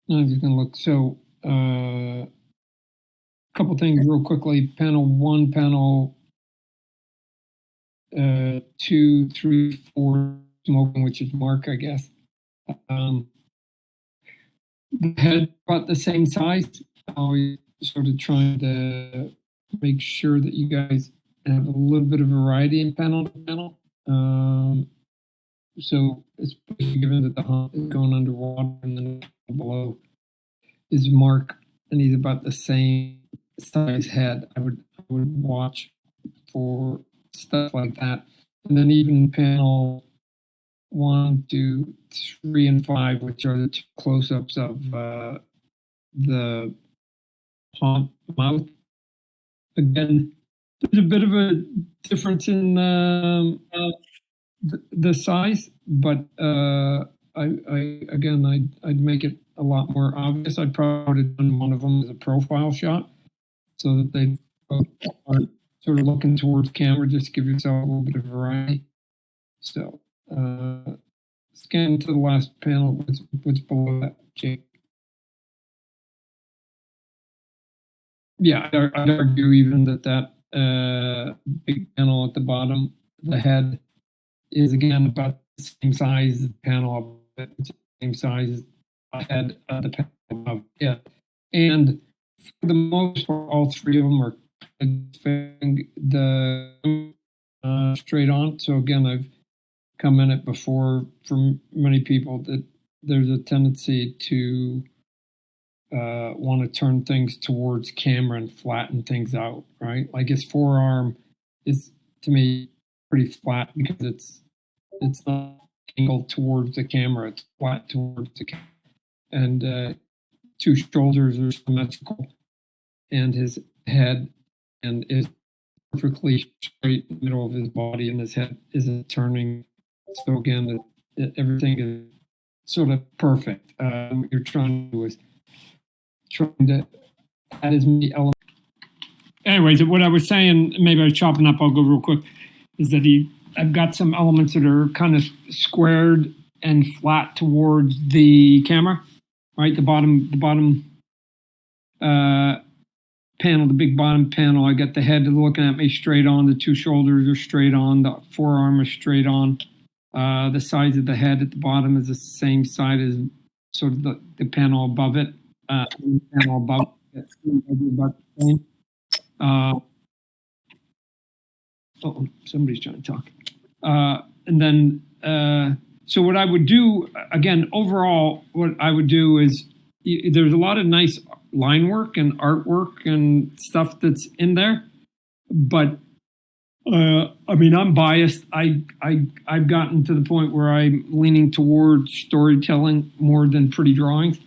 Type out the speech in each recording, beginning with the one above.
I'm just gonna look. So, a couple things real quickly. Panel one, panel 2, 3, 4, smoking, which is Mark, I guess. Um, the head about the same size. Always sort of trying to make sure that you guys have a little bit of variety in panel to panel. So, especially given that the hump is going underwater and then below is Mark, and he's about the same size head. I would watch for stuff like that, and then even panel 1, 2, 3, and 5, which are the two close-ups of the mouth. Again, there's a bit of a difference in the size, but I'd make it a lot more obvious. I'd probably have done one of them as a profile shot, so that they both are sort of looking towards camera, just to give yourself a little bit of variety. So, scan to the last panel. What's below that, Jake? Yeah, I'd argue even that big panel at the bottom, the head, is again about the same size as the panel above it, same size as the head of the panel above it. And for the most part, all three of them are the straight on. So again, I've commented before from many people that there's a tendency to want to turn things towards camera and flatten things out, right? Like his forearm is, to me, pretty flat because it's not angled towards the camera; it's flat towards the camera. And two shoulders are symmetrical, and his head and is perfectly straight in the middle of his body, and his head isn't turning. So again, everything is sort of perfect. What you're trying to do is trying to add as many elements. Anyways, what I was saying, maybe I was chopping up, I'll go real quick, is that I've got some elements that are kind of squared and flat towards the camera, right? The bottom panel, the big bottom panel, I got the head looking at me straight on, the two shoulders are straight on, the forearm is straight on. The size of the head at the bottom is the same side as sort of the panel above it. Panel above it, about the same. Somebody's trying to talk. And then, so what I would do, again, overall, what I would do is there's a lot of nice line work and artwork and stuff that's in there, but I mean, I'm biased. I've gotten to the point where I'm leaning towards storytelling more than pretty drawings.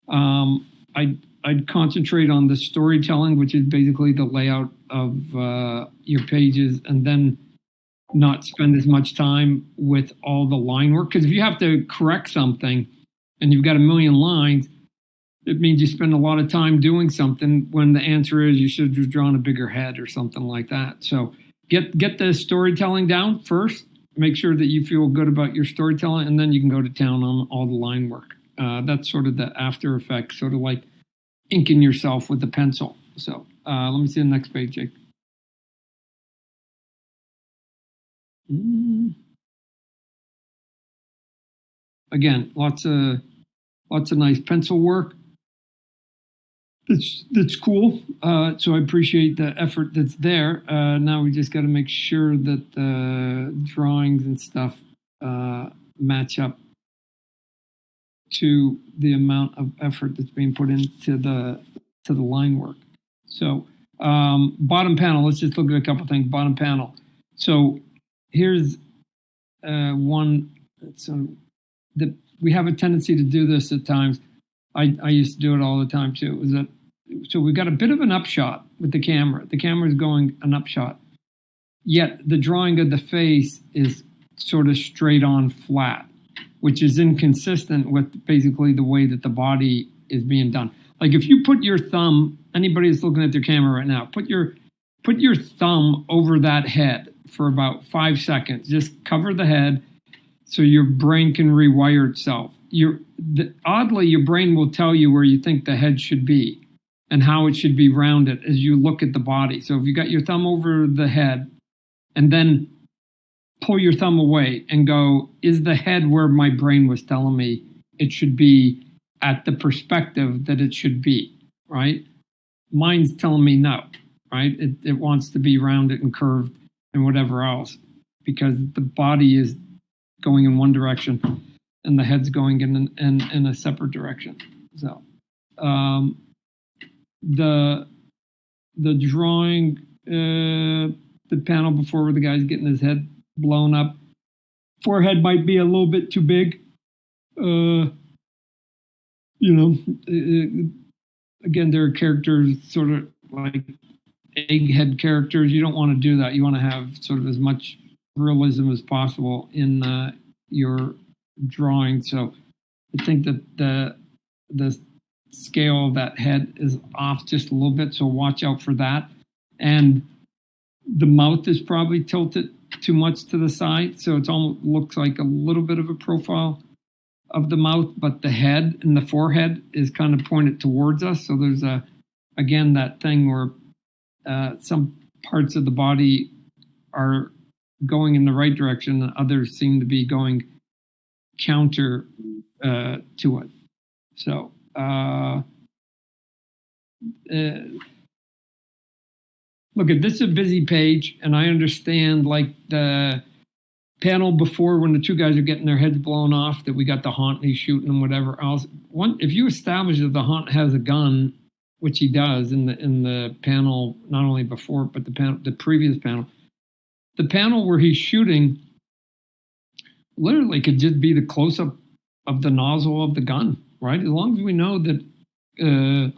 I'd concentrate on the storytelling, which is basically the layout of your pages, and then not spend as much time with all the line work. Because if you have to correct something and you've got a million lines, it means you spend a lot of time doing something when the answer is you should have just drawn a bigger head or something like that. So get the storytelling down first. Make sure that you feel good about your storytelling, and then you can go to town on all the line work. That's sort of the after effect, sort of like inking yourself with the pencil. So let me see the next page, Jake. Again, lots of nice pencil work. That's cool. So I appreciate the effort that's there. Now we just got to make sure that the drawings and stuff match up to the amount of effort that's being put into the line work. So bottom panel, let's just look at a couple things. Bottom panel. So here's one. So we have a tendency to do this at times. I used to do it all the time too. So we've got a bit of an upshot with the camera. The camera is going an upshot. Yet the drawing of the face is sort of straight on flat, which is inconsistent with basically the way that the body is being done. Like if you put your thumb, anybody that's looking at their camera right now, put your thumb over that head for about 5 seconds. Just cover the head so your brain can rewire itself. oddly, your brain will tell you where you think the head should be and how it should be rounded as you look at the body. So if you got your thumb over the head and then pull your thumb away and go, is the head where my brain was telling me it should be at the perspective that it should be, right? Mine's telling me no, right? It wants to be rounded and curved and whatever else because the body is going in one direction and the head's going in a separate direction. So the drawing, the panel before where the guy's getting his head blown up, forehead might be a little bit too big. Again, there are characters sort of like egghead characters. You don't want to do that. You want to have sort of as much realism as possible in your drawing. So I think that the scale of that head is off just a little bit. So watch out for that. And the mouth is probably tilted too much to the side. So it almost looks like a little bit of a profile of the mouth, but the head and the forehead is kind of pointed towards us. So there's again, that thing where some parts of the body are going in the right direction and others seem to be going counter to it. So look, this is a busy page, and I understand like the panel before when the two guys are getting their heads blown off that we got the haunt and he's shooting and whatever else. If you establish that the haunt has a gun, which he does in the panel, not only before but the previous panel, the panel where he's shooting literally could just be the close up of the nozzle of the gun, right? As long as we know that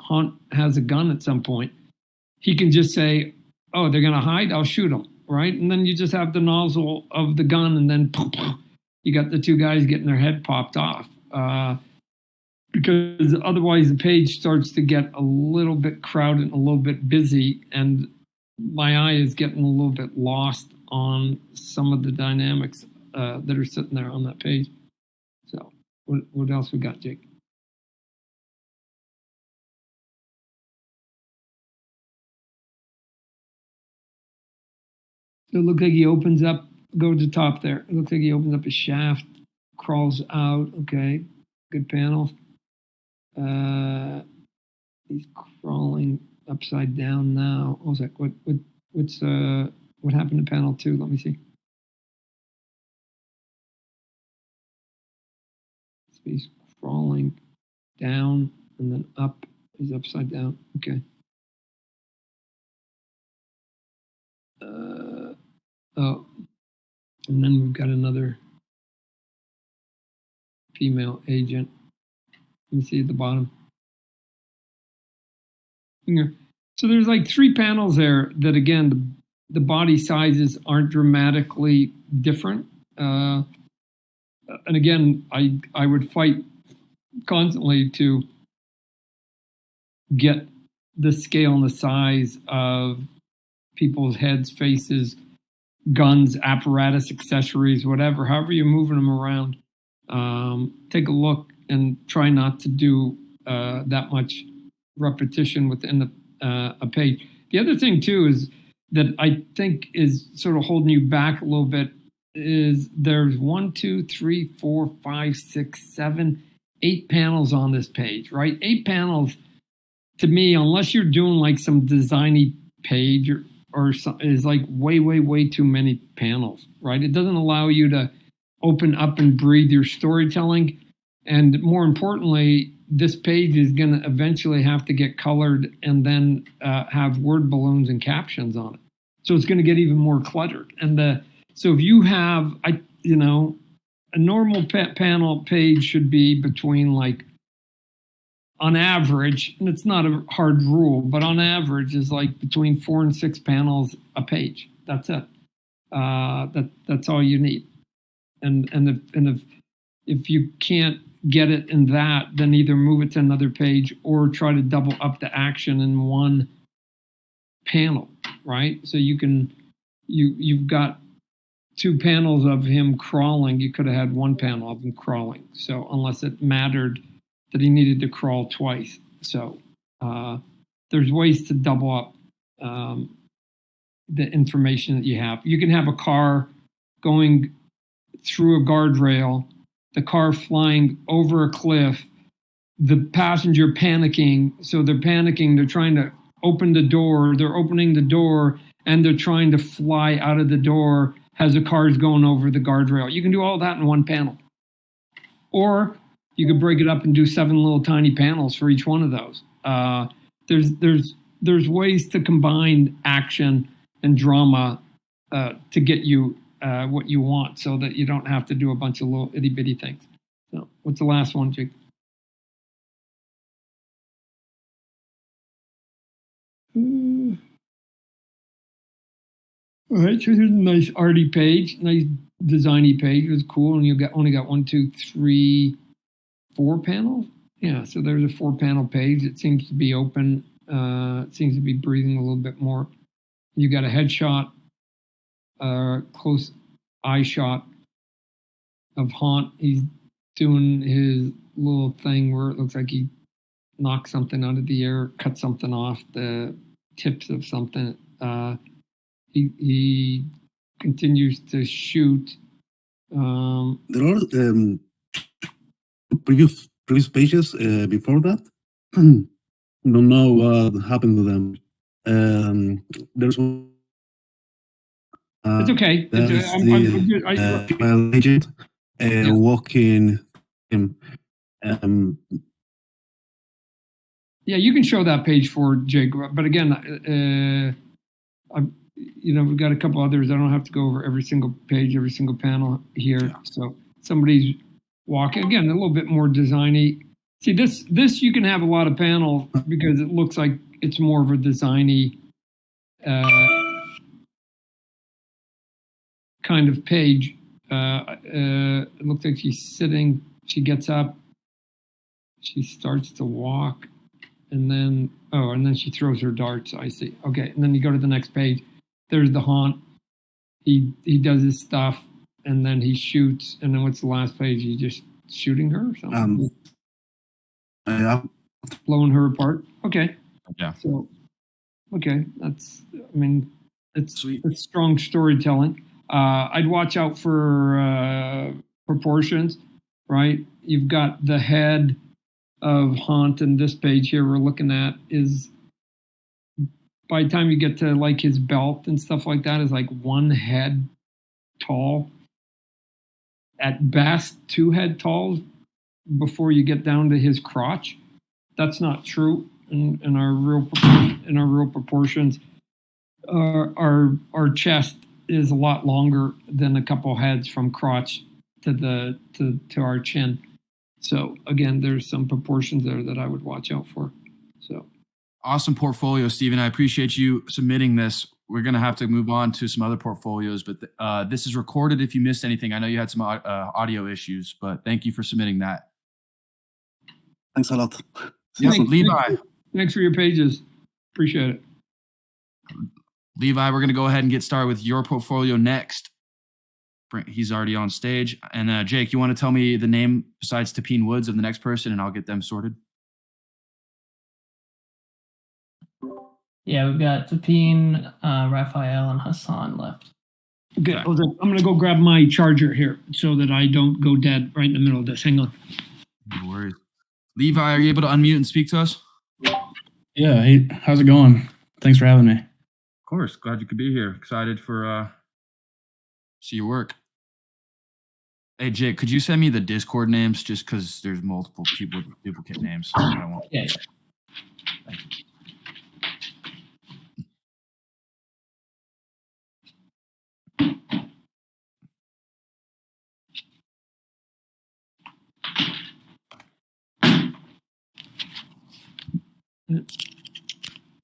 haunt has a gun at some point, he can just say, "Oh, they're gonna hide. I'll shoot them." Right? And then you just have the nozzle of the gun and then you got the two guys getting their head popped off. Because otherwise the page starts to get a little bit crowded and a little bit busy, and my eye is getting a little bit lost on some of the dynamics that are sitting there on that page. So what else we got, Jake? So it looks like he opens up, go to the top there. It looks like he opens up his shaft, crawls out. Okay, good panel. He's crawling upside down now. What was that? What happened to panel 2? Let me see. So he's crawling down and then up. He's upside down. Okay. Oh, and then we've got another female agent. Let me see at the bottom. Yeah. So there's like 3 panels there that, again, the body sizes aren't dramatically different. And again, I would fight constantly to get the scale and the size of people's heads, faces, guns, apparatus, accessories, whatever, however you're moving them around. Take a look and try not to do that much repetition within a page. The other thing too is that I think is sort of holding you back a little bit is there's 1, 2, 3, 4, 5, 6, 7, 8 panels on this page, right? 8 panels to me, unless you're doing like some designy page or is like way too many panels, right? It doesn't allow you to open up and breathe your storytelling. And more importantly, this page is going to eventually have to get colored and then have word balloons and captions on it. So it's going to get even more cluttered. And so if you have, a normal panel page should be between like, on average, and it's not a hard rule, but on average is like between 4 and 6 panels a page. That's it. That's all you need. And if you can't get it in that, then either move it to another page or try to double up the action in one panel, right? So you've got 2 panels of him crawling, you could have had 1 panel of him crawling. So unless it mattered that he needed to crawl twice. So there's ways to double up the information that you have. You can have a car going through a guardrail, the car flying over a cliff, the passenger panicking. So they're panicking, they're trying to open the door, they're opening the door, and they're trying to fly out of the door as the car's going over the guardrail. You can do all that in 1 panel. Or you could break it up and do 7 little tiny panels for each one of those. There's ways to combine action and drama to get you what you want, so that you don't have to do a bunch of little itty bitty things. So, what's the last one, Jake? All right, so here's a nice arty page, nice designy page. It was cool, and you only got 1, 2, 3, 4 panels. Yeah, so there's a 4-panel page. It seems to be open. It seems to be breathing a little bit more. You got a headshot, close eye shot of Haunt. He's doing his little thing where it looks like he knocked something out of the air, cut something off the tips of something. He continues to shoot. There are previous pages before that. Don't know what happened to them. There's one. It's okay. Female agent walking him. Yeah, you can show that page for Jake. But again, we've got a couple others. I don't have to go over every single page, every single panel here. Yeah. So somebody's walking again, a little bit more designy. See, this you can have a lot of panels because it looks like it's more of a designy kind of page. It looks like she's sitting. She gets up. She starts to walk, and then she throws her darts. I see. Okay, and then you go to the next page. There's the Haunt. He does his stuff, and then he shoots. And then what's the last page? He's just shooting her or something. Blowing her apart. Okay. Yeah. So, okay, it's strong storytelling. I'd watch out for proportions, right? You've got the head of Haunt, and this page here we're looking at is, by the time you get to like his belt and stuff like that, is like 1 head tall. At best, 2 head tall before you get down to his crotch. That's not true in our real proportions. Our chest is a lot longer than a couple heads from crotch to our chin. So again, there's some proportions there that I would watch out for. So awesome portfolio, Steven. I appreciate you submitting this. We're going to have to move on to some other portfolios, but this is recorded if you missed anything. I know you had some audio issues, but thank you for submitting that. Thanks a lot. Yes, Levi. Thanks for your pages. Appreciate it. Levi, we're going to go ahead and get started with your portfolio next. He's already on stage. And Jake, you want to tell me the name besides Tapine Woods of the next person, and I'll get them sorted? Yeah, we've got Tapine, Raphael, and Hassan left. Okay, I'm going to go grab my charger here so that I don't go dead right in the middle of this. Hang on. No worries. Levi, are you able to unmute and speak to us? Yeah, hey, how's it going? Thanks for having me. Of course, glad you could be here. Excited for see your work. Hey, Jake, could you send me the Discord names just because there's multiple people with duplicate names? Yeah. Thank you.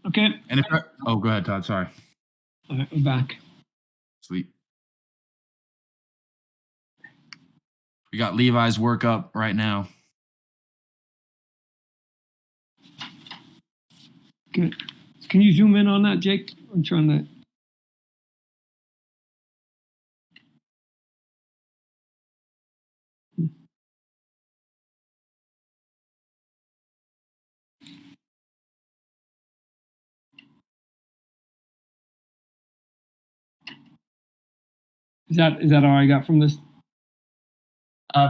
Okay. And if go ahead, Todd. Sorry. All right, we're back. Sweet. We got Levi's work up right now. Good. Can you zoom in on that, Jake? I'm trying to. Is that all I got from this?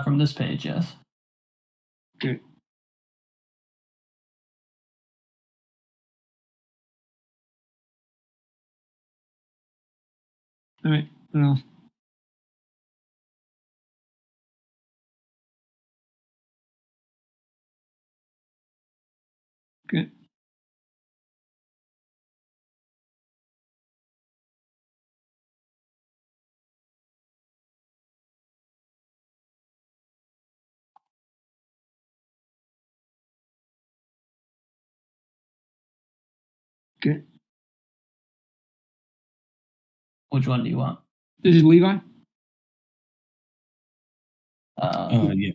From this page, yes. Okay. All right. What else? Okay. Okay. Which one do you want? This is Levi. Yeah.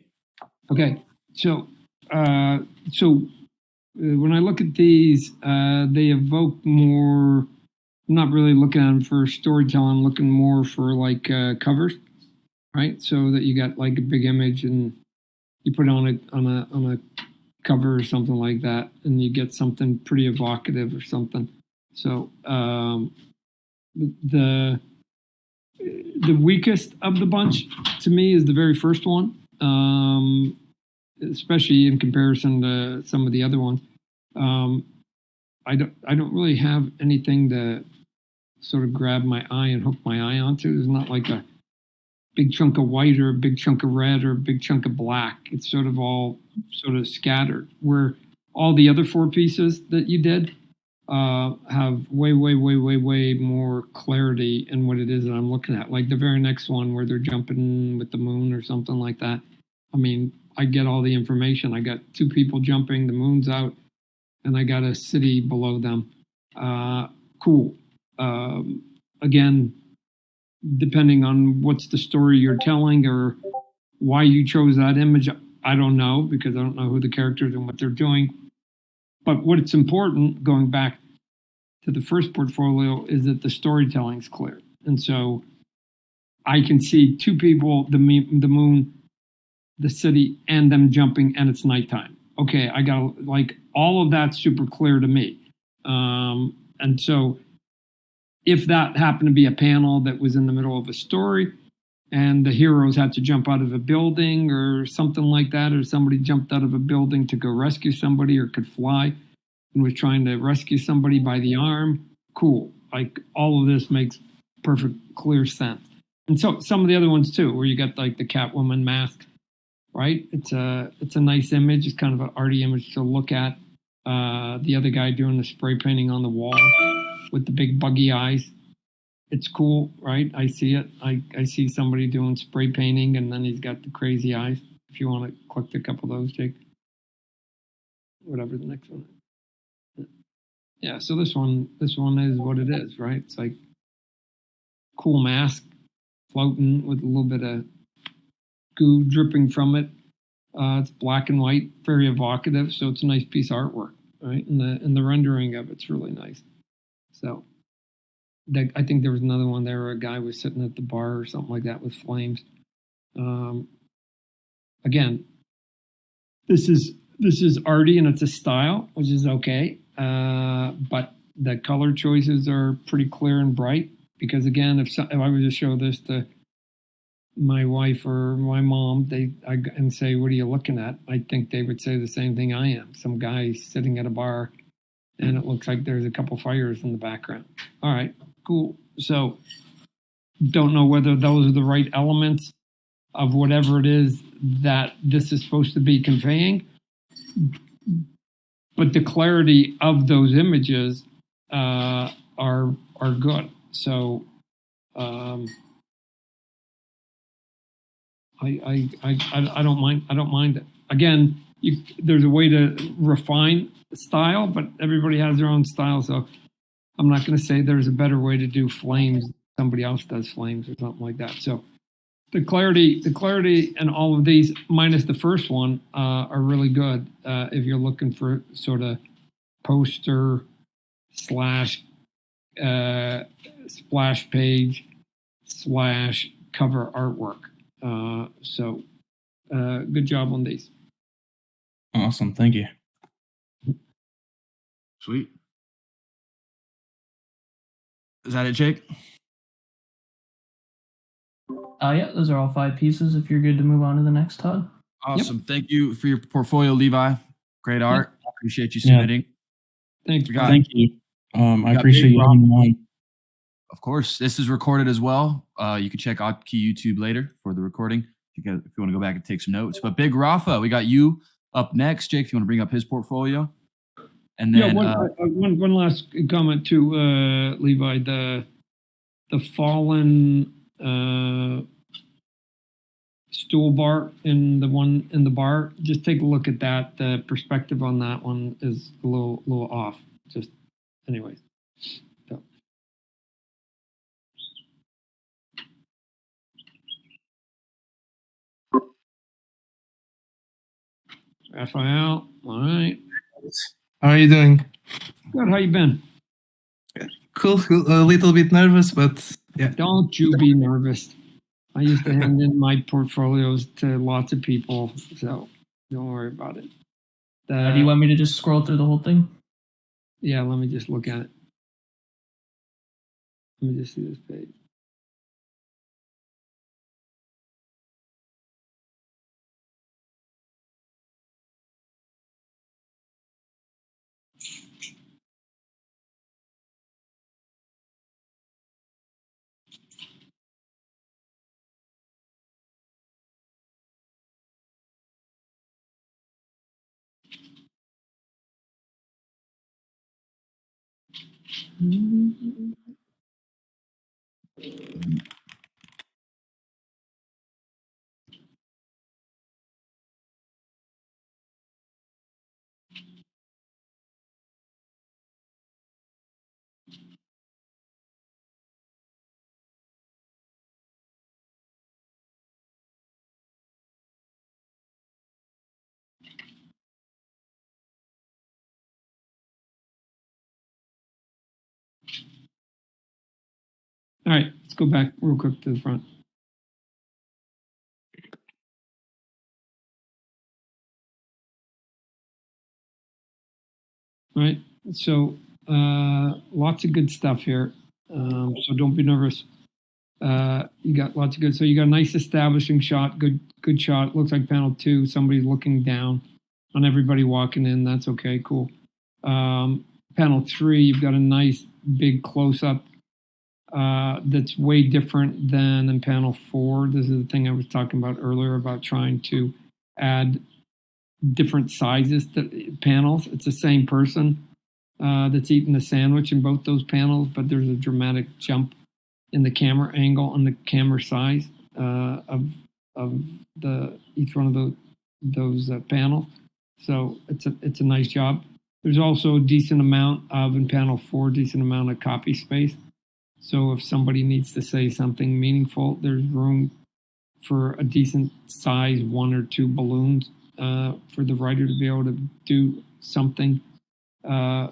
Okay. So, when I look at these, they evoke more. I'm not really looking at them for storytelling. I'm looking more for like covers, right? So that you got like a big image and you put it on a cover or something like that, and you get something pretty evocative or something. So the weakest of the bunch to me is the very first one, especially in comparison to some of the other ones. I don't really have anything to sort of grab my eye and hook my eye onto. There's not like a big chunk of white or a big chunk of red or a big chunk of black. It's sort of all sort of scattered. Where all the other four pieces that you did have way more clarity in what it is that I'm looking at. Like the very next one where they're jumping with the moon or something like that. I mean, I get all the information. I got two people jumping, the moon's out, and I got a city below them. Cool. Again, depending on what's the story you're telling or why you chose that image, I don't know, because I don't know who the characters and what they're doing. But what's important, going back to the first portfolio, is that the storytelling's clear. And so I can see two people, the moon, the city, and them jumping, and it's nighttime. Okay, I got like all of that's super clear to me. And so if that happened to be a panel that was in the middle of a story and the heroes had to jump out of a building or something like that, or somebody jumped out of a building to go rescue somebody or could fly and was trying to rescue somebody by the arm, cool. Like all of this makes perfect, clear sense. And so some of the other ones too, where you got like the Catwoman mask, right? It's a nice image. It's kind of an arty image to look at. The other guy doing the spray painting on the wall with the big buggy eyes. It's cool, right? I see it. I see somebody doing spray painting and then he's got the crazy eyes. If you want to click a couple of those, Jake. Whatever the next one is. Yeah, so this one is what it is, right? It's like cool mask floating with a little bit of goo dripping from it. It's black and white, very evocative, so it's a nice piece of artwork, right? And the rendering of it's really nice. So I think there was another one there where a guy was sitting at the bar or something like that with flames. Again, this is arty and it's a style, which is okay. But the color choices are pretty clear and bright. Because again, if I were to show this to my wife or my mom, and say, "What are you looking at?" I think they would say the same thing I am. Some guy sitting at a bar, and it looks like there's a couple fires in the background. All right, cool. So, don't know whether those are the right elements of whatever it is that this is supposed to be conveying. But the clarity of those images are good. So I don't mind. I don't mind it. Again, there's a way to refine style, but everybody has their own style. So I'm not going to say there's a better way to do flames. Somebody else does flames or something like that. So the clarity and all of these, minus the first one, are really good if you're looking for sort of poster / splash page / cover artwork. So good job on these. Awesome. Thank you. Sweet. Is that it, Jake? Yeah, those are all 5 pieces. If you're good to move on to the next, Todd. Awesome. Thank you for your portfolio, Levi. Great art. Appreciate you Yeah. submitting. Thanks. We got- Thank you. I got appreciate Big you having me on. Of course, this is recorded as well. You can check Otkey YouTube later for the recording if you want to go back and take some notes. But Big Rafa, we got you up next. Jake, if you want to bring up his portfolio. And then one last comment to Levi. The fallen stool bar in the bar. Just take a look at that. The perspective on that one is a little off. Just anyways. So. Raphael, all right. How are you doing? Good. How you been? Cool. A little bit nervous, but yeah. Don't you be nervous. I used to hand in my portfolios to lots of people, so don't worry about it. Do you want me to just scroll through the whole thing? Yeah, let me just look at it. Let me just see this page. All right, let's go back real quick to the front. All right, so lots of good stuff here. So don't be nervous. You got lots of good. So you got a nice establishing shot, good shot. Looks like panel 2. Somebody's looking down on everybody walking in. That's okay, cool. Panel 3, you've got a nice big close up. That's way different than in panel 4. This is the thing I was talking about earlier about trying to add different sizes to panels. It's the same person that's eating the sandwich in both those panels, but there's a dramatic jump in the camera angle and the camera size of each one of those panels. So it's a nice job. There's also a decent amount of, in panel 4, decent amount of copy space. So if somebody needs to say something meaningful, there's room for a decent size 1 or 2 balloons for the writer to be able to do something, and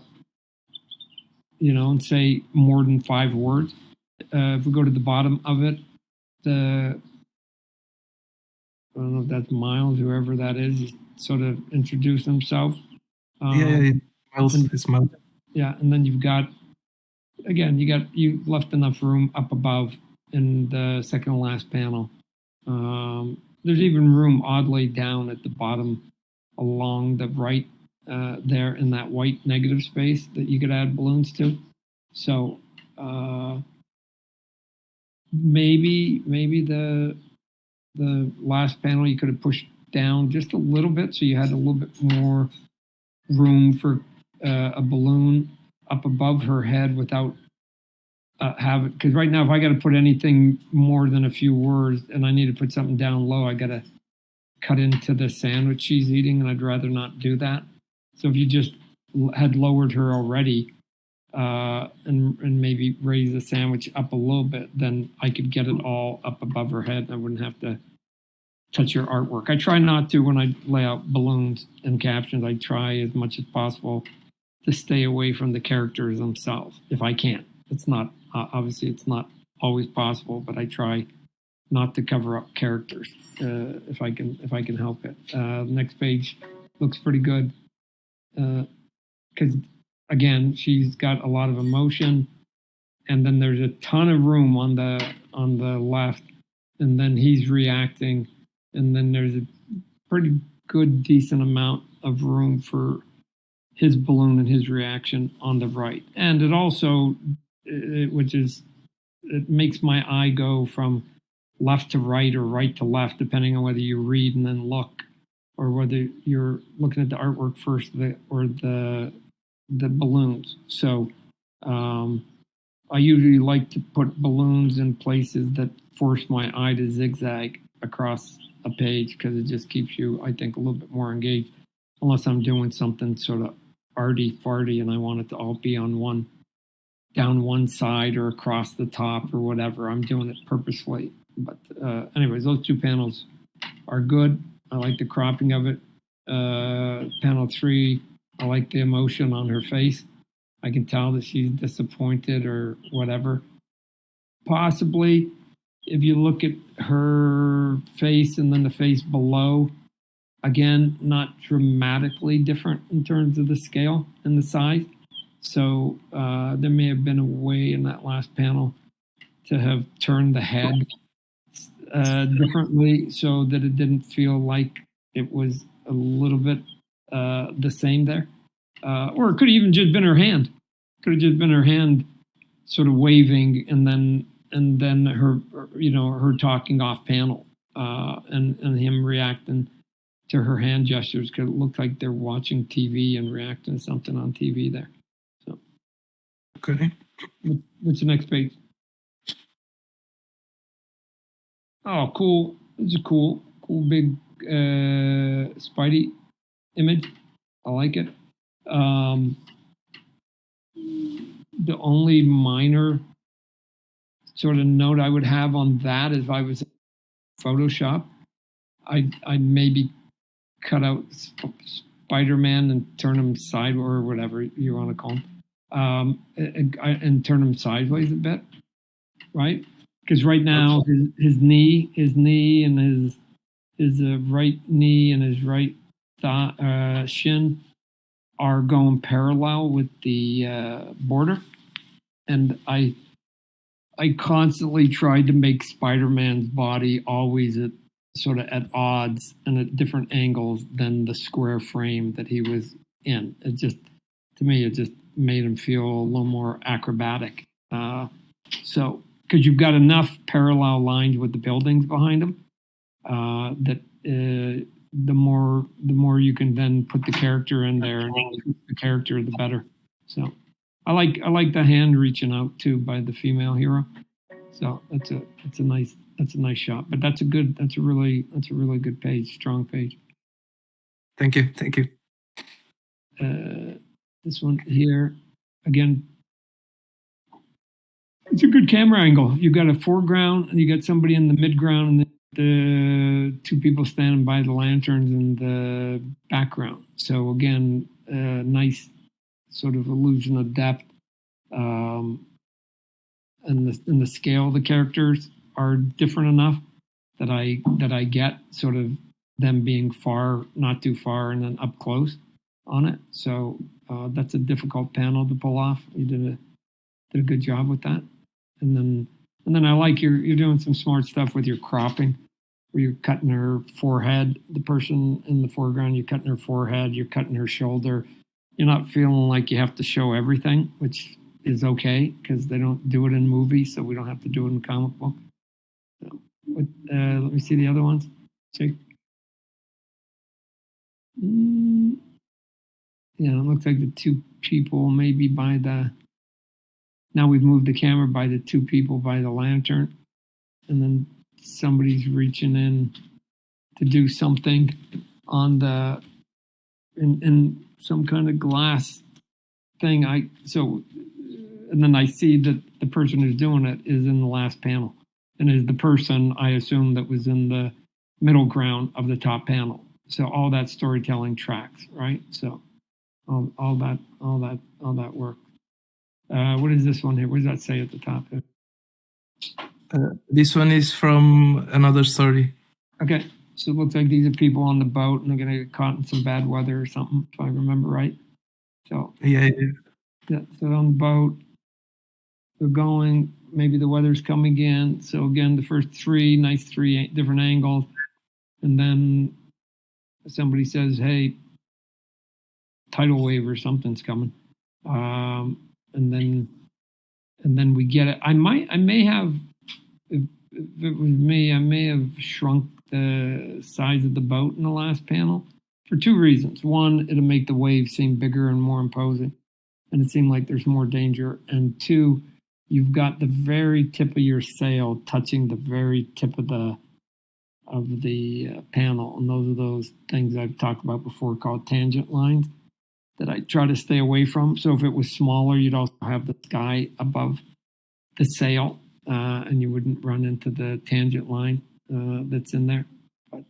say more than 5 words. If we go to the bottom of it, I don't know if that's Miles, whoever that is, sort of introduce himself. It's Miles. Yeah, and then you've got, again, you left enough room up above in the second to last panel. There's even room oddly down at the bottom along the right there in that white negative space that you could add balloons to. So maybe the last panel you could have pushed down just a little bit so you had a little bit more room for a balloon up above her head without having, because right now if I got to put anything more than a few words and I need to put something down low, I got to cut into the sandwich she's eating, and I'd rather not do that. So if you just had lowered her already and maybe raise the sandwich up a little bit, then I could get it all up above her head and I wouldn't have to touch your artwork. I try not to when I lay out balloons and captions. I try as much as possible to stay away from the characters themselves if I can. It's not obviously it's not always possible, but I try not to cover up characters if I can help it. Next page looks pretty good because again she's got a lot of emotion, and then there's a ton of room on the left and then he's reacting, and then there's a pretty good, decent amount of room for his balloon and his reaction on the right. And it also, it makes my eye go from left to right or right to left, depending on whether you read and then look, or whether you're looking at the artwork first or the balloons. So I usually like to put balloons in places that force my eye to zigzag across a page, because it just keeps you, I think, a little bit more engaged, unless I'm doing something sort of arty-farty and I want it to all be on down one side or across the top or whatever. I'm doing it purposefully. But anyways, those two panels are good. I like the cropping of it. Panel 3, I like the emotion on her face. I can tell that she's disappointed or whatever. Possibly, if you look at her face and then the face below, again, not dramatically different in terms of the scale and the size. So there may have been a way in that last panel to have turned the head differently so that it didn't feel like it was a little bit the same there. Or it could have even just been her hand. Could have just been her hand sort of waving and then her, her talking off panel and him reacting to her hand gestures, because it looked like they're watching TV and reacting to something on TV there. So, Okay. What's the next page? Oh, cool. It's a cool big Spidey image. I like it. The only minor sort of note I would have on that is if I was in Photoshop, I'd maybe cut out Spider-Man and turn him sideways, or whatever you want to call him, and turn him sideways a bit, right? Because right now his knee and his right knee and his right shin are going parallel with the border, and I constantly tried to make Spider-Man's body always at sort of at odds and at different angles than the square frame that he was in. It just, to me, it just made him feel a little more acrobatic. So, because you've got enough parallel lines with the buildings behind him, that the more you can then put the character in there, and the character, the better. So, I like the hand reaching out too by the female hero. So that's a nice shot. But that's a really good page, strong page. Thank you. This one here, again, it's a good camera angle. You got a foreground, and you got somebody in the midground, and the two people standing by the lanterns in the background. So again, nice sort of illusion of depth. And the scale of the characters are different enough that I get sort of them being far, not too far, and then up close on it. So that's a difficult panel to pull off. You did a good job with that. And then I like you're doing some smart stuff with your cropping, where you're cutting her forehead. The person in the foreground, you're cutting her forehead, you're cutting her shoulder. You're not feeling like you have to show everything, which is okay, because they don't do it in movies, so we don't have to do it in comic book. So, let me see the other ones. See? Yeah, it looks like the two people maybe by the... Now we've moved the camera by the two people by the lantern, and then somebody's reaching in to do something on the... in some kind of glass thing. And then I see that the person who's doing it is in the last panel, and is the person I assume that was in the middle ground of the top panel. So all that storytelling tracks, right? So all that work. What is this one here? What does that say at the top? This one is from another story. Okay, so it looks like these are people on the boat, and they're gonna get caught in some bad weather or something, if I remember right. So Yeah. so on the boat, they're going maybe the weather's coming in. So again, the first three different angles, and then somebody says, "Hey, tidal wave or something's coming," and then we get it. I may have, if it was me, I may have shrunk the size of the boat in the last panel for two reasons. One, it'll make the wave seem bigger and more imposing, and it seemed like there's more danger. And two, you've got the very tip of your sail touching the very tip of the panel, and those are those things I've talked about before called tangent lines that I try to stay away from. So if it was smaller, you'd also have the sky above the sail, and you wouldn't run into the tangent line that's in there. But,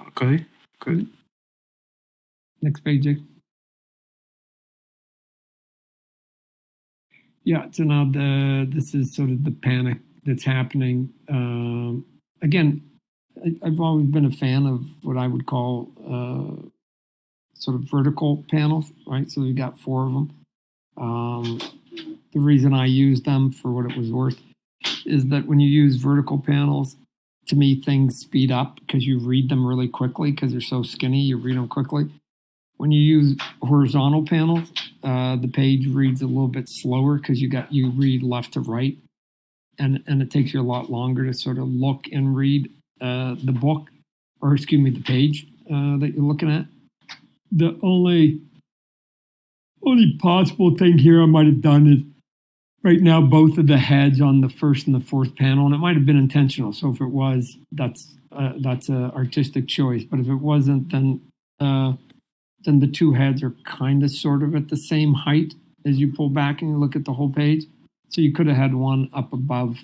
Okay. Good. next page, Jake. Yeah, so now this is sort of the panic that's happening. Again, I've always been a fan of what I would call sort of vertical panels, right? So we've got 4 of them. The reason I use them for what it was worth is that when you use vertical panels, to me, things speed up because you read them really quickly because they're so skinny, you read them quickly. When you use horizontal panels, the page reads a little bit slower because you read left to right, and it takes you a lot longer to sort of look and read the book, or excuse me, the page that you're looking at. The only possible thing here I might have done is right now both of the heads on the first and the fourth panel, and it might have been intentional. So if it was, that's an artistic choice. But if it wasn't, then the 2 heads are kind of sort of at the same height as you pull back and you look at the whole page. So you could have had one up above,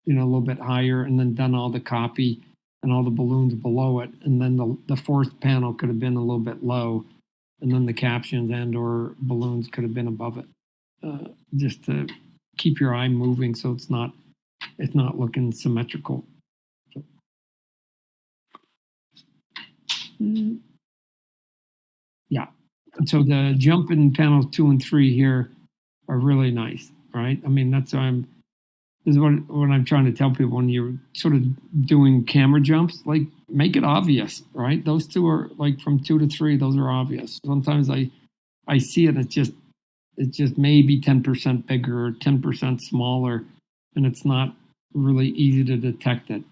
a little bit higher, and then done all the copy and all the balloons below it. And then the fourth panel could have been a little bit low, and then the captions and or balloons could have been above it, just to keep your eye moving so it's not looking symmetrical. Yeah. So the jump in panels 2 and 3 here are really nice, right? I mean, this is what I'm trying to tell people when you're sort of doing camera jumps, like make it obvious, right? Those 2 are like from 2 to 3, those are obvious. Sometimes I see it, it's just maybe 10% bigger or 10% smaller, and it's not really easy to detect it.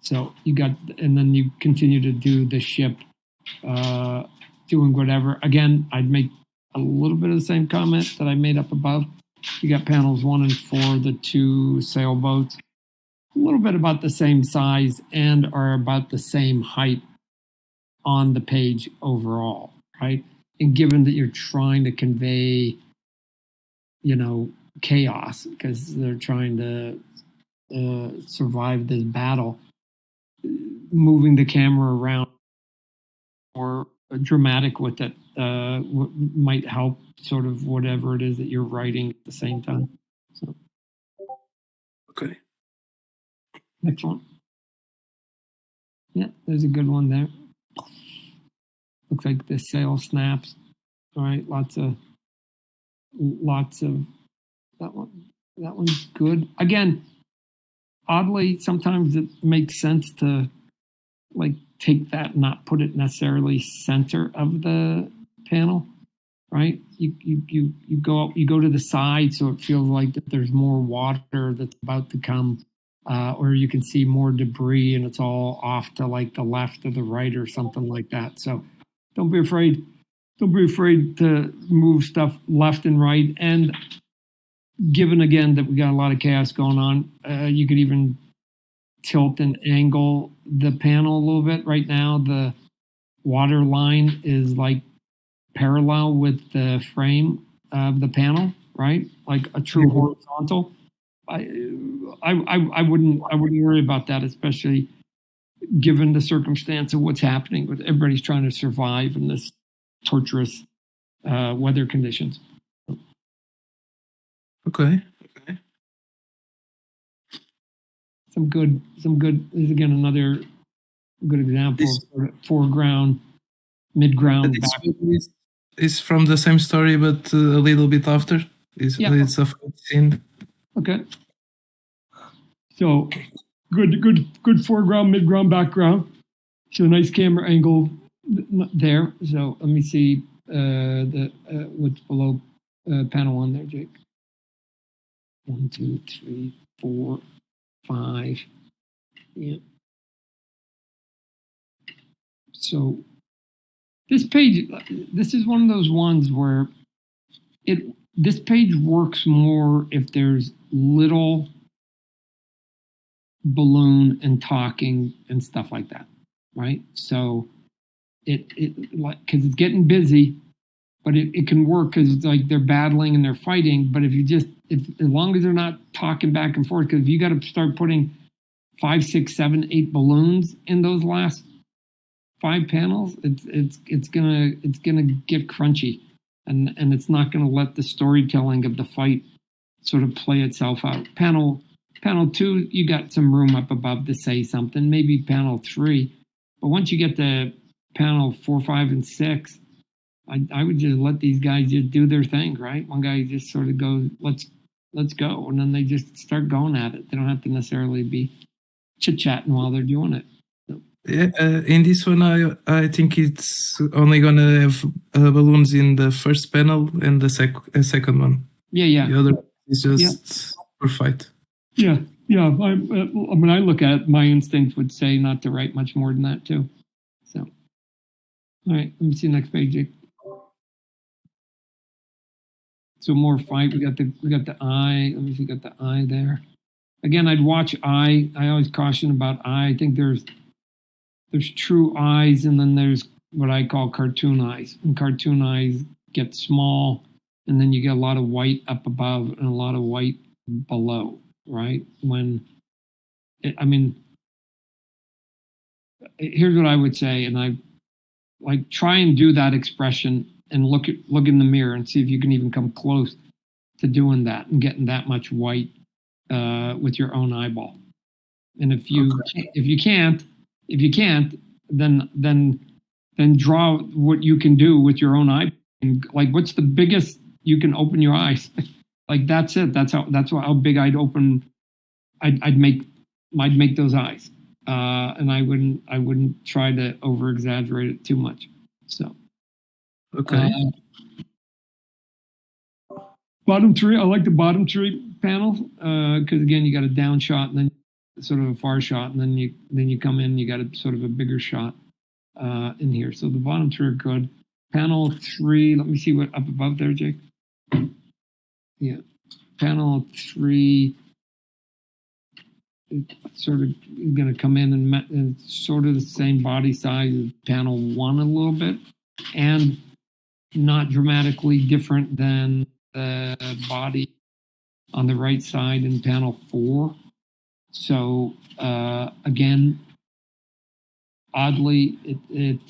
So and then you continue to do the ship, doing whatever. Again, I'd make a little bit of the same comment that I made up above. You got panels 1 and 4, the 2 sailboats, a little bit about the same size and are about the same height on the page overall, right? And given that you're trying to convey, chaos because they're trying to survive this battle, moving the camera around or dramatic with it might help sort of whatever it is that you're writing at the same time. So, Okay. next one. Yeah, there's a good one there. Looks like the sail snaps. All right, lots of that one. That one's good. Again, oddly, sometimes it makes sense to like take that and not put it necessarily center of the panel, right? You go to the side so it feels like that there's more water that's about to come, or you can see more debris and it's all off to like the left or the right or something like that. So don't be afraid to move stuff left and right. And given again that we got a lot of chaos going on, you could even tilt and angle the panel a little bit. Right now, the water line is like parallel with the frame of the panel, right? Like a true horizontal. I wouldn't worry about that, especially given the circumstance of what's happening with everybody's trying to survive in this torturous weather conditions. Okay. Some good. This is again another good example of foreground, midground. This is from the same story, but a little bit after. It's a fight scene. Okay. So good foreground, midground, background. So nice camera angle there. So let me see what's below panel 1 there, Jake. 1, 2, 3, 4, 5. Yeah. So this page, this is one of those ones where this page works more if there's little balloon and talking and stuff like that, right? So it like, because it's getting busy, but it can work because it's like they're battling and they're fighting. But if as long as they're not talking back and forth, because if you got to start putting 5, 6, 7, 8 balloons in those last 5 panels, it's gonna get crunchy, and it's not gonna let the storytelling of the fight sort of play itself out. Panel 2, you got some room up above to say something. Maybe panel 3, but once you get to panel 4, 5, and 6, I would just let these guys just do their thing, right? One guy just sort of goes, let's go, and then they just start going at it. They don't have to necessarily be chit-chatting while they're doing it. Yeah, in this one, I think it's only gonna have balloons in the first panel and the second one. Yeah. The other is just for fight. Yeah. When I look at it, my instinct would say not to write much more than that too. So, all right, let me see the next page, Jake. So more fight. We got the eye. Let me see. Got the eye there. Again, I'd watch eye. I always caution about eye. I think there's true eyes, and then there's what I call cartoon eyes. And cartoon eyes get small, and then you get a lot of white up above and a lot of white below, right? Here's what I would say, and I like try and do that expression and look in the mirror and see if you can even come close to doing that and getting that much white with your own eyeball. And if you can't, then draw what you can do with your own eye. And like, what's the biggest you can open your eyes? Like that's it. That's how big I'd open. I'd make those eyes, and I wouldn't try to over exaggerate it too much. So, okay. Bottom 3. I like the bottom 3 panel because again, you got a down shot and then sort of a far shot, and then you come in, you got a sort of a bigger shot in here. So the bottom 3 are good. Panel 3, let me see what up above there, Jake. Yeah, panel 3 is sort of going to come in and sort of the same body size as panel 1 a little bit, and not dramatically different than the body on the right side in panel 4. So again, oddly, it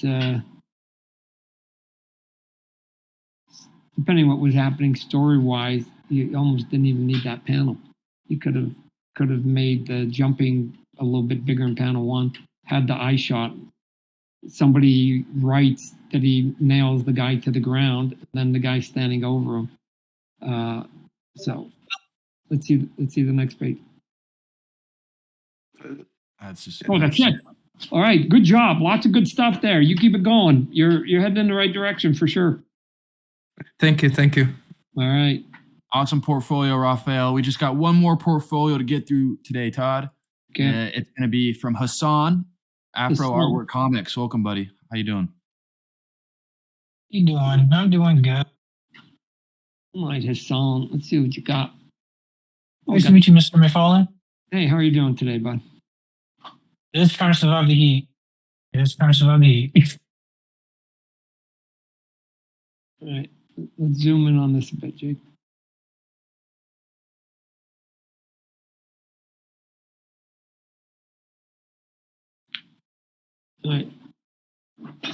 depending on what was happening story-wise, you almost didn't even need that panel. You could have made the jumping a little bit bigger in panel 1, had the eye shot. Somebody writes that he nails the guy to the ground, and then the guy standing over him. So let's see the next page. That's just. Oh, that's it. All right, good job. Lots of good stuff there. You keep it going. You're heading in the right direction for sure. Thank you. All right. Awesome portfolio, Raphael. We just got one more portfolio to get through today, Todd. Okay. It's going to be from Hassan, Afro Hassan. Artwork Comics. Welcome, buddy. How you doing? You doing? I'm doing good. All right, Hassan. Let's see what you got. Nice to meet you, Mr. McFarlane. Hey, how are you doing today, bud? Just trying to survive the heat. All right. Let's zoom in on this a bit, Jake. All right.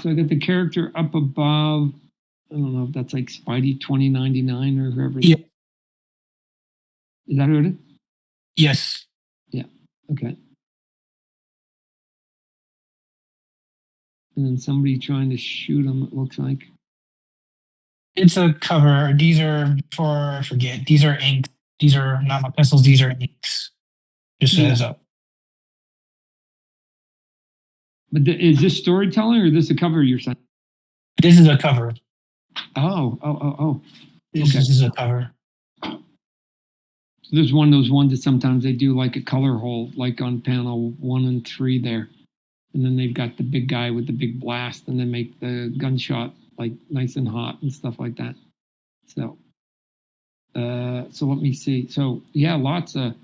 So I got the character up above. I don't know if that's like Spidey 2099 or whoever. Yeah. Is that who it is? Yes. Yeah. Okay. And then somebody trying to shoot him, it looks like. It's a cover. These are these are inked. These are not my pencils. These are inks. Just a heads up. But is this storytelling or is this a cover you're saying? This is a cover. Oh. This is a cover. There's one of those ones that sometimes they do like a color hold, like on panel 1 and 3 there. And then they've got the big guy with the big blast and they make the gunshot like nice and hot and stuff like that. So let me see. So yeah, lots of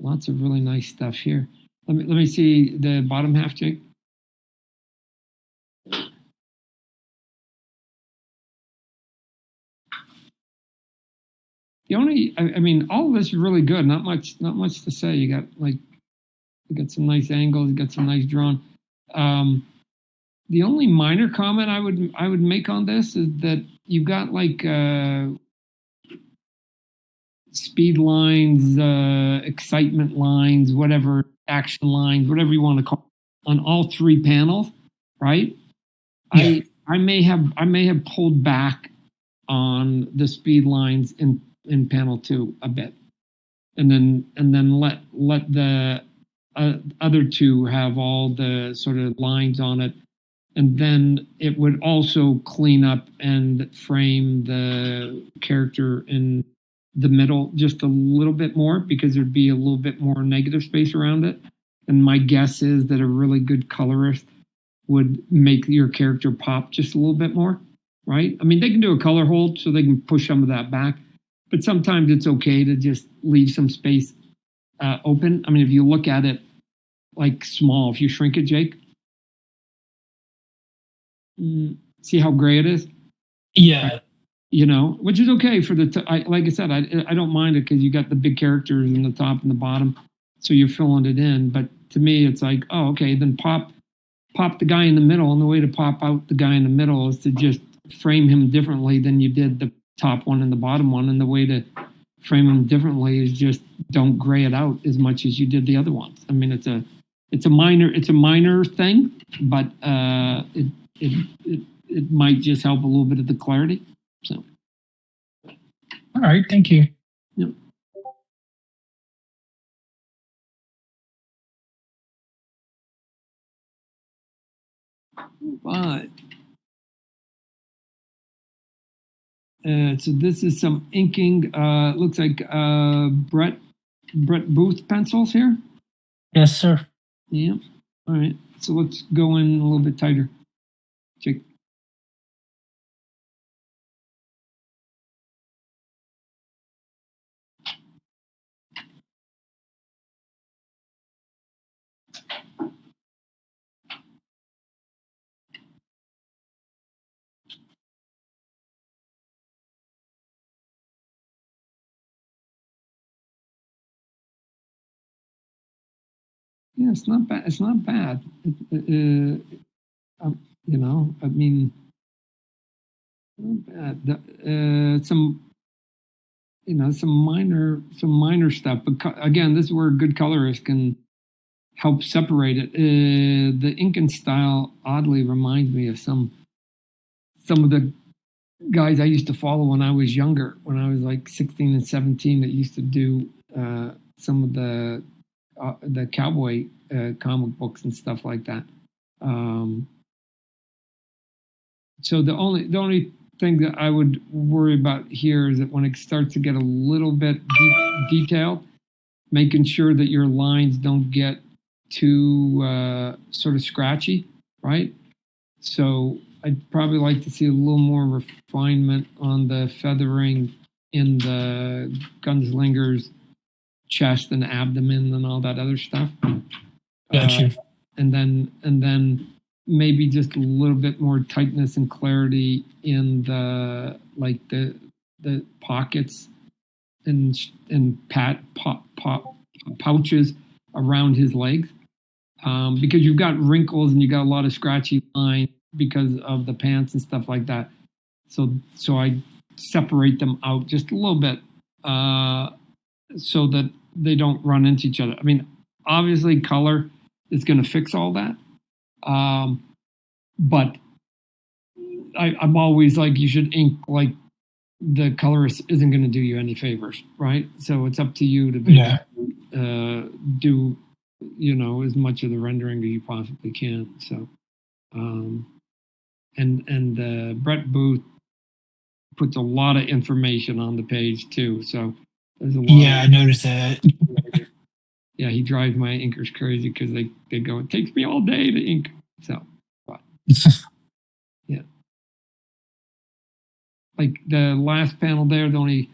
really nice stuff here. Let me see the bottom half, Jake. The only, I mean, all of this is really good. Not much to say. You got some nice angles. You got some nice drawn. The only minor comment I would make on this is that you've got like speed lines, excitement lines, whatever, action lines, whatever you want to call it, on all 3 panels, right? Yeah. I may have pulled back on the speed lines in panel 2 a bit, and then let the other 2 have all the sort of lines on it, and then it would also clean up and frame the character in the middle just a little bit more, because there'd be a little bit more negative space around it. And my guess is that a really good colorist would make your character pop just a little bit more, right? I mean, they can do a color hold so they can push some of that back, but sometimes it's okay to just leave some space open. I mean, if you look at it like small, if you shrink it, Jake, see how gray it is? Yeah. You know, which is okay for like I said, I don't mind it because you got the big characters in the top and the bottom, so you're filling it in. But to me, it's like, oh, okay, then pop the guy in the middle, and the way to pop out the guy in the middle is to just frame him differently than you did the top one and the bottom one, and the way to frame him differently is just don't gray it out as much as you did the other ones. I mean, it's a minor thing, but it might just help a little bit of the clarity. So, all right, thank you. Yep. But so this is some inking. Looks like Brett Booth pencils here. Yes, sir. Yeah. All right. So let's go in a little bit tighter. Check. Yeah, it's not bad. It's not bad. You know, I mean, not bad. Some minor stuff. But again, this is where a good colorist can help separate it. The ink and style oddly reminds me of some of the guys I used to follow when I was younger, when I was like 16 and 17, that used to do some of the cowboy comic books and stuff like that. So the only thing that I would worry about here is that when it starts to get a little bit detailed, making sure that your lines don't get too sort of scratchy, right? So I'd probably like to see a little more refinement on the feathering in the gunslinger's chest and abdomen and all that other stuff. Gotcha. And then maybe just a little bit more tightness and clarity in the pockets and pouches around his legs, because you've got wrinkles and you got a lot of scratchy lines because of the pants and stuff like that. So I separate them out just a little bit, so that they don't run into each other. I mean, obviously color is going to fix all that. But I'm always like, you should ink like the colorist isn't going to do you any favors, right? So it's up to you to do, as much of the rendering as you possibly can. So, and Brett Booth puts a lot of information on the page too. So there's a lot. Yeah, I noticed that. Yeah, he drives my inkers crazy because they go, it takes me all day to ink. So, but, yeah. Like the last panel there, the only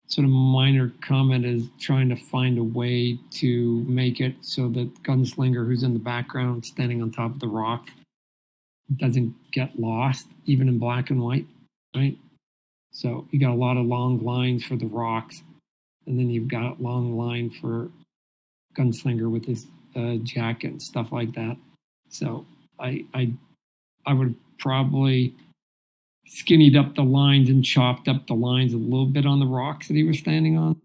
sort of minor comment is trying to find a way to make it so that Gunslinger, who's in the background standing on top of the rock, doesn't get lost, even in black and white, right? So you got a lot of long lines for the rocks, and then you've got a long line for Gunslinger with his jacket and stuff like that. So I would probably skinnied up the lines and chopped up the lines a little bit on the rocks that he was standing on.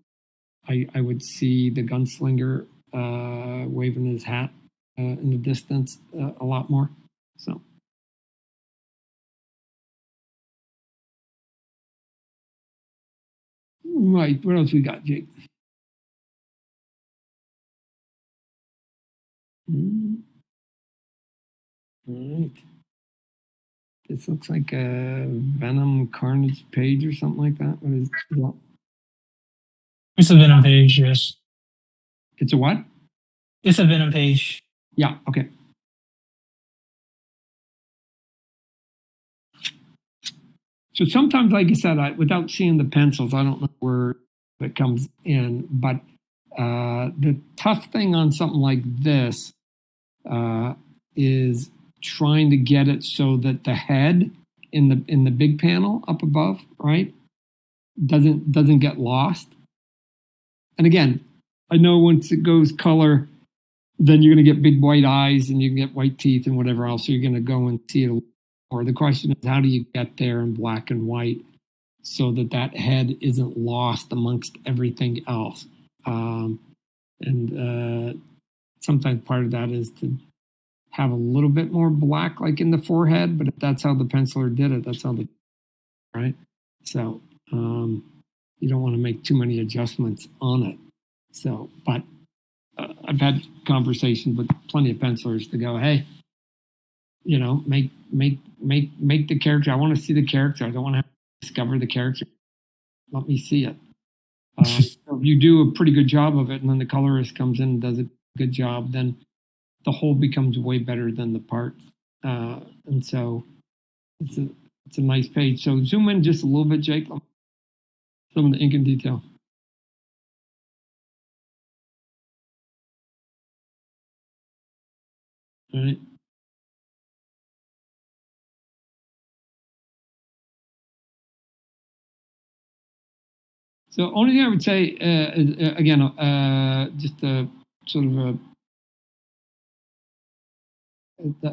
I would see the Gunslinger waving his hat in the distance a lot more. So. Right, what else we got, Jake? All right. This looks like a Venom Carnage page or something like that. What is that? It's a Venom page, yes. It's a what? It's a Venom page. Yeah, okay. So sometimes, like I said, without seeing the pencils, I don't know where it comes in. But the tough thing on something like this is trying to get it so that the head in the big panel up above, right, doesn't get lost. And again, I know once it goes color, then you're going to get big white eyes and you can get white teeth and whatever else. So you're going to go and see it. Or the question is, how do you get there in black and white so that head isn't lost amongst everything else? And sometimes part of that is to have a little bit more black, like in the forehead. But if that's how the penciler did it, that's how right? So you don't want to make too many adjustments on it. So, but I've had conversations with plenty of pencilers to go, hey, make the character. I want to see the character. I don't want to have to discover the character. Let me see it. If you do a pretty good job of it, and then the colorist comes in and does a good job, then the whole becomes way better than the part. And so it's a nice page. So zoom in just a little bit, Jake. Some of the ink and detail. All right. So only thing I would say is, again, just a sort of a,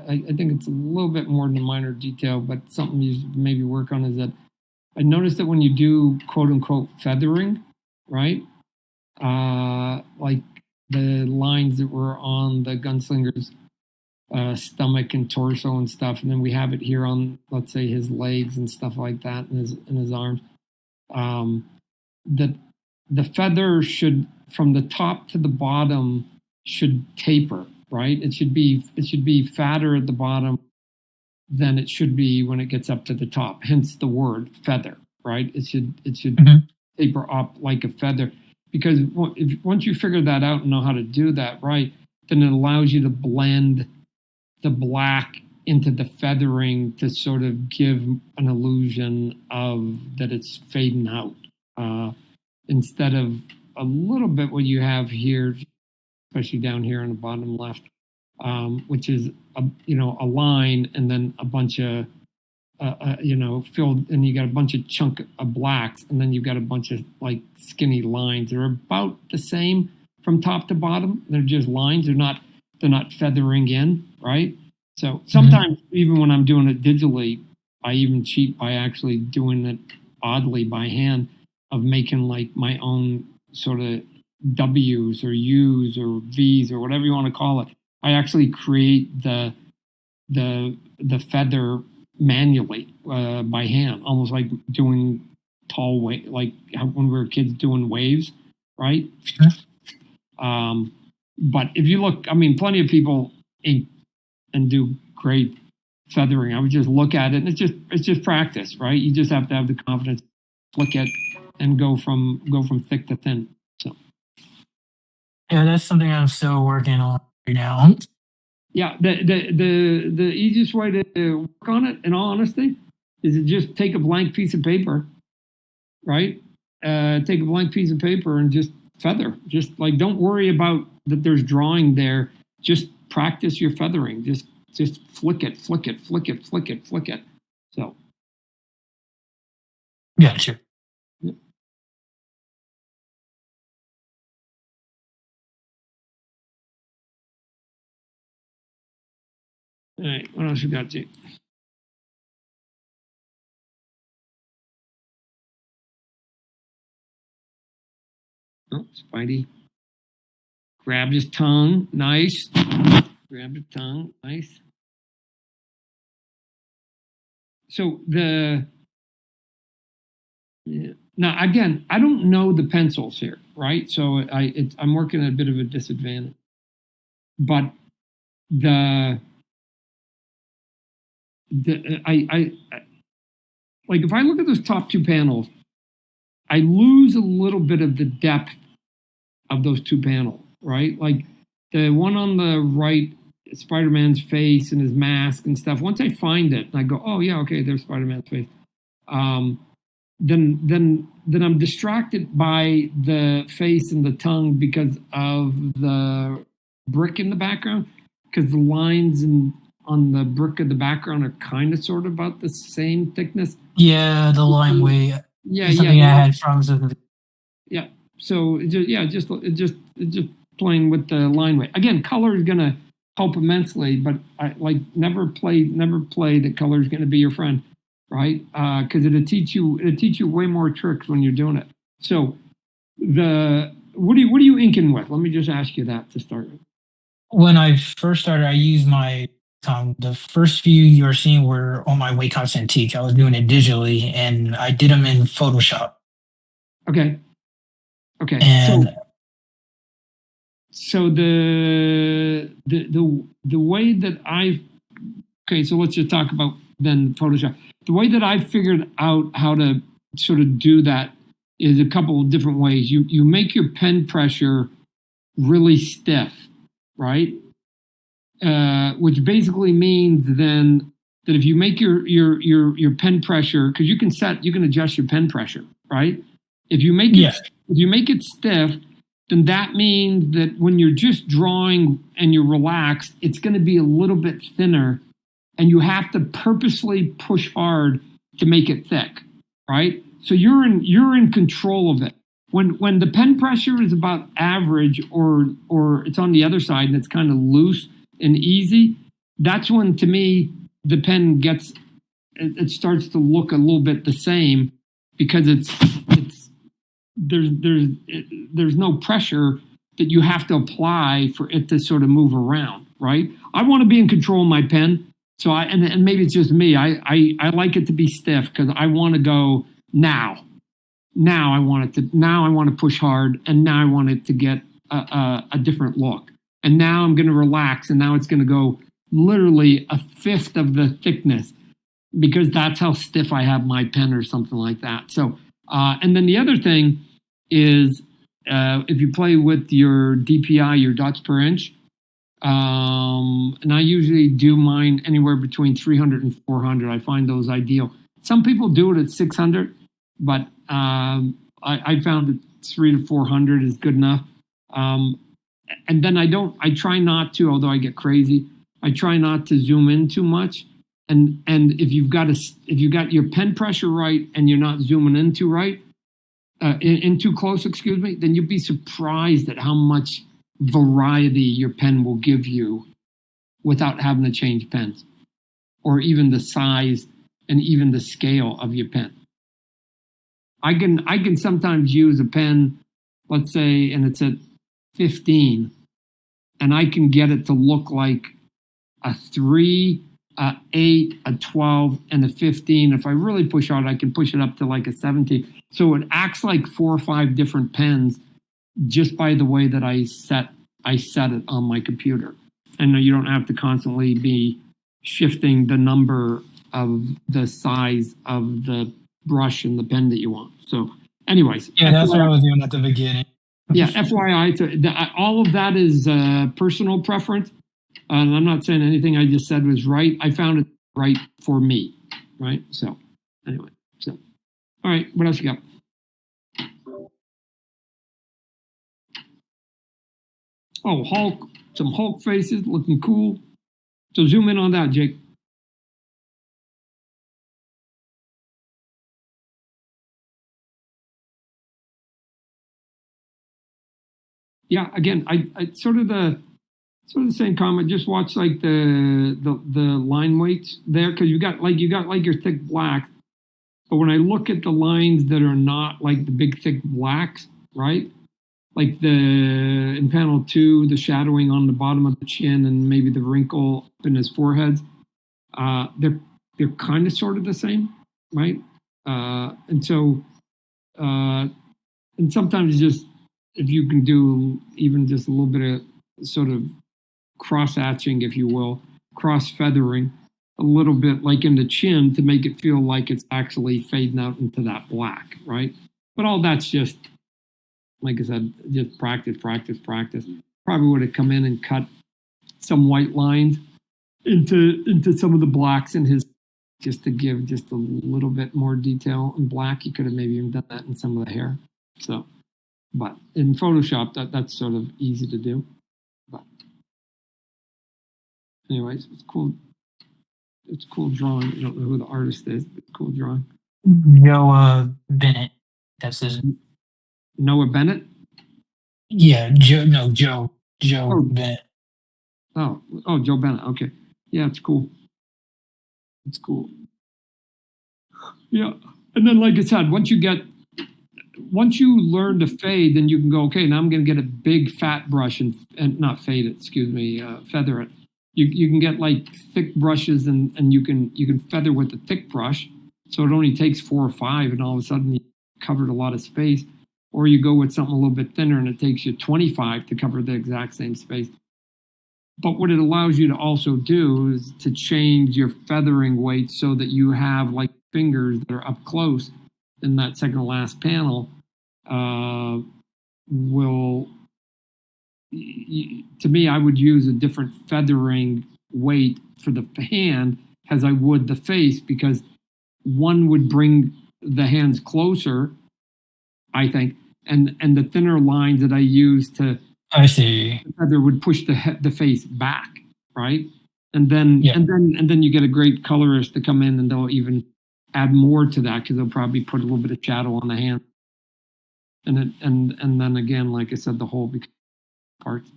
I think it's a little bit more than a minor detail, but something you maybe work on is that I noticed that when you do quote unquote feathering, right? Like the lines that were on the Gunslinger's stomach and torso and stuff, and then we have it here on, let's say, his legs and stuff like that, and his arms. The feather should, from the top to the bottom, should taper, right? It should be fatter at the bottom than it should be when it gets up to the top. Hence the word feather, right? It should taper up like a feather, because once you figure that out and know how to do that right, then it allows you to blend the black into the feathering to sort of give an illusion of that it's fading out. Instead of a little bit what you have here, especially down here on the bottom left, which is a line and then a bunch of filled, and you got a bunch of chunk of blacks, and then you've got a bunch of like skinny lines. They're about the same from top to bottom. They're just lines. They're not feathering in, right? So sometimes even when I'm doing it digitally, I even cheat by actually doing it oddly by hand, of making like my own sort of W's or U's or V's or whatever you want to call it. I actually create the feather manually by hand, almost like doing tall wave, like when we were kids doing waves, right? But if you look, I mean, plenty of people ink and do great feathering. I would just look at it, and it's just practice, right? You just have to have the confidence, look at, and go from thick to thin. So Yeah, that's something I'm still working on right now. yeah, the easiest way to work on it, in all honesty, is to just take a blank piece of paper, right? Take a blank piece of paper and just feather. Just like, don't worry about that there's drawing there. Just practice your feathering. Just flick it. So Gotcha. yeah. All right, what else you got, Jake? Oh, Spidey grabbed his tongue. Nice. Grabbed his tongue. Nice. So now again, I don't know the pencils here, right? So I'm working at a bit of a disadvantage. But I like, if I look at those top two panels, I lose a little bit of the depth of those two panels, right? Like the one on the right, Spider-Man's face and his mask and stuff. Once I find it, I go, oh yeah, okay, there's Spider-Man's face. Then I'm distracted by the face and the tongue because of the brick in the background, because the lines on the brick of the background are kind of sort of about the same thickness. Yeah, the line weight. Yeah, Something I had problems with. Yeah. So just playing with the line weight. Again, color is gonna help immensely, but I like never play that color is gonna be your friend, right? Because it'll teach you way more tricks when you're doing it. So what are you inking with? Let me just ask you that to start with. When I first started, I used my tongue. The first few you were seeing were on my Waycox Antique. I was doing it digitally, and I did them in Photoshop. Okay. And So the way that so let's just talk about then Photoshop. The way that I figured out how to sort of do that is a couple of different ways. You make your pen pressure really stiff, right? Which basically means then that if you make your pen pressure, because you can adjust your pen pressure, right? If you make it stiff, then that means that when you're just drawing and you're relaxed, it's going to be a little bit thinner, and you have to purposely push hard to make it thick, right? So you're in control of it. When the pen pressure is about average, or it's on the other side and it's kind of loose and easy, that's when, to me, the pen it starts to look a little bit the same, because there's no pressure that you have to apply for it to sort of move around, right? I want to be in control of my pen, so and maybe it's just me. I like it to be stiff because I want to go now. Now I want to push hard, and now I want it to get a different look. And now I'm going to relax, and now it's going to go literally a fifth of the thickness, because that's how stiff I have my pen, or something like that. So, and then the other thing is, if you play with your DPI, your dots per inch, and I usually do mine anywhere between 300 and 400. I find those ideal. Some people do it at 600, but I found that 300 to 400 is good enough. And then I try not to, although I get crazy, I try not to zoom in too much. And if you've got your pen pressure right and you're not zooming in too close, then you'd be surprised at how much variety your pen will give you without having to change pens, or even the size and even the scale of your pen. I can sometimes use a pen, let's say, and it's at 15, and I can get it to look like a 3, a 8, a 12, and a 15. If I really push hard, I can push it up to like a 17. So it acts like 4 or 5 different pens just by the way that I set it on my computer. And you don't have to constantly be shifting the number of the size of the brush and the pen that you want. So anyways. Yeah, that's what I was doing at the beginning. Yeah, FYI, all of that is personal preference. And I'm not saying anything I just said was right. I found it right for me, right? So anyway, all right, what else you got? Oh, Hulk, some Hulk faces looking cool. So zoom in on that, Jake. Yeah, again, I sort of the same comment. Just watch like the line weights there, because you got like your thick black. But when I look at the lines that are not like the big thick blacks, right? Like in panel 2, the shadowing on the bottom of the chin and maybe the wrinkle up in his forehead, they're kind of sort of the same, right? And so, and sometimes just if you can do even just a little bit of sort of cross hatching, if you will, cross feathering a little bit like in the chin to make it feel like it's actually fading out into that black, right? But all that's just, like I said, just practice. Probably would have come in and cut some white lines into some of the blacks in his, just to give just a little bit more detail in black. He could have maybe even done that in some of the hair. So, but in Photoshop, that's sort of easy to do. But anyways, it's cool. It's cool drawing. I don't know who the artist is, but it's cool drawing. Joe Bennett. That's his. Noah Bennett? Yeah, Joe Bennett. Oh, Joe Bennett. Okay. Yeah, it's cool. It's cool. Yeah. And then, like I said, once you learn to fade, then you can go, okay, now I'm going to get a big fat brush and not fade it, feather it. You can get like thick brushes and you can feather with a thick brush. So it only takes 4 or 5 and all of a sudden you covered a lot of space. Or you go with something a little bit thinner and it takes you 25 to cover the exact same space. But what it allows you to also do is to change your feathering weight so that you have like fingers that are up close in that second to last panel. To me, I would use a different feathering weight for the hand as I would the face, because one would bring the hands closer, I think, and the thinner lines that I use to feather would push the face back, right? And then and then you get a great colorist to come in and they'll even add more to that because they'll probably put a little bit of shadow on the hand. And then again, like I said, the whole becomes parts.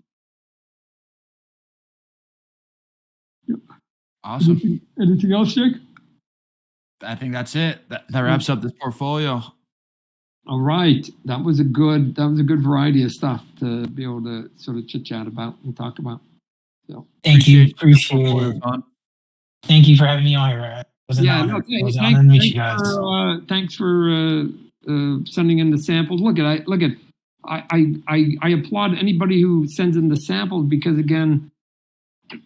Yep. Awesome. Anything else, Jake? I think that's it. That wraps up this portfolio. All right, that was a good variety of stuff to be able to sort of chit chat about and talk about. So appreciate it. Thank you for having me on here. It was an honor. It was an honor to meet you guys. Thanks for sending in the samples. I applaud anybody who sends in the samples, because again,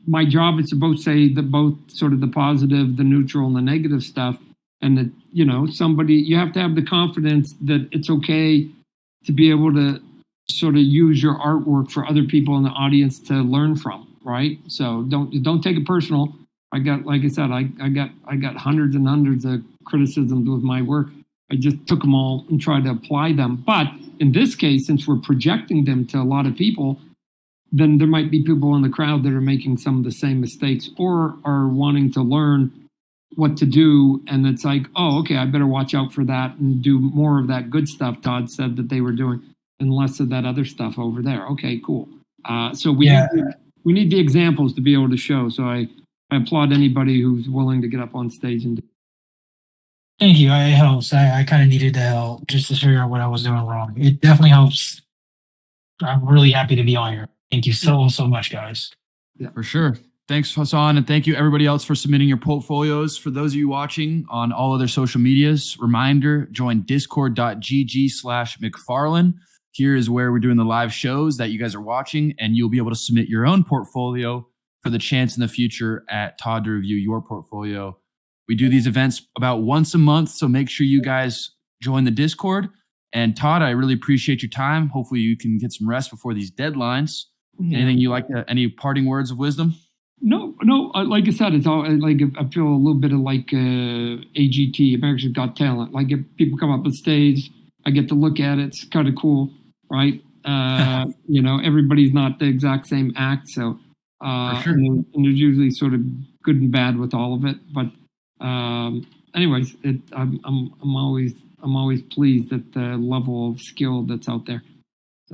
my job is to both say both sort of the positive, the neutral, and the negative stuff. And that, you have to have the confidence that it's okay to be able to sort of use your artwork for other people in the audience to learn from, right? So don't take it personal. I got, like I said, I got hundreds and hundreds of criticisms with my work. I just took them all and tried to apply them. But in this case, since we're projecting them to a lot of people, then there might be people in the crowd that are making some of the same mistakes or are wanting to learn what to do, and it's like, oh, okay, I better watch out for that and do more of that good stuff Todd said that they were doing and less of that other stuff over there. Okay, cool. So we need the examples to be able to show. So I applaud anybody who's willing to get up on stage and do. Thank you. It helps. I kind of needed the help just to figure out what I was doing wrong. It definitely helps. I'm really happy to be on here. Thank you so much, guys. Yeah, for sure. Thanks, Hassan, and thank you everybody else for submitting your portfolios. For those of you watching on all other social medias, reminder, join discord.gg/McFarlane. Here is where we're doing the live shows that you guys are watching, and you'll be able to submit your own portfolio for the chance in the future at Todd to review your portfolio. We do these events about once a month, so make sure you guys join the Discord. And Todd, I really appreciate your time. Hopefully you can get some rest before these deadlines. Yeah. Anything you like, any parting words of wisdom? No. Like I said, it's all like I feel a little bit of like AGT, America's Got Talent. Like if people come up on stage, I get to look at it. It's kind of cool, right? Everybody's not the exact same act, so For sure. and there's usually sort of good and bad with all of it. But anyways, I'm always pleased at the level of skill that's out there.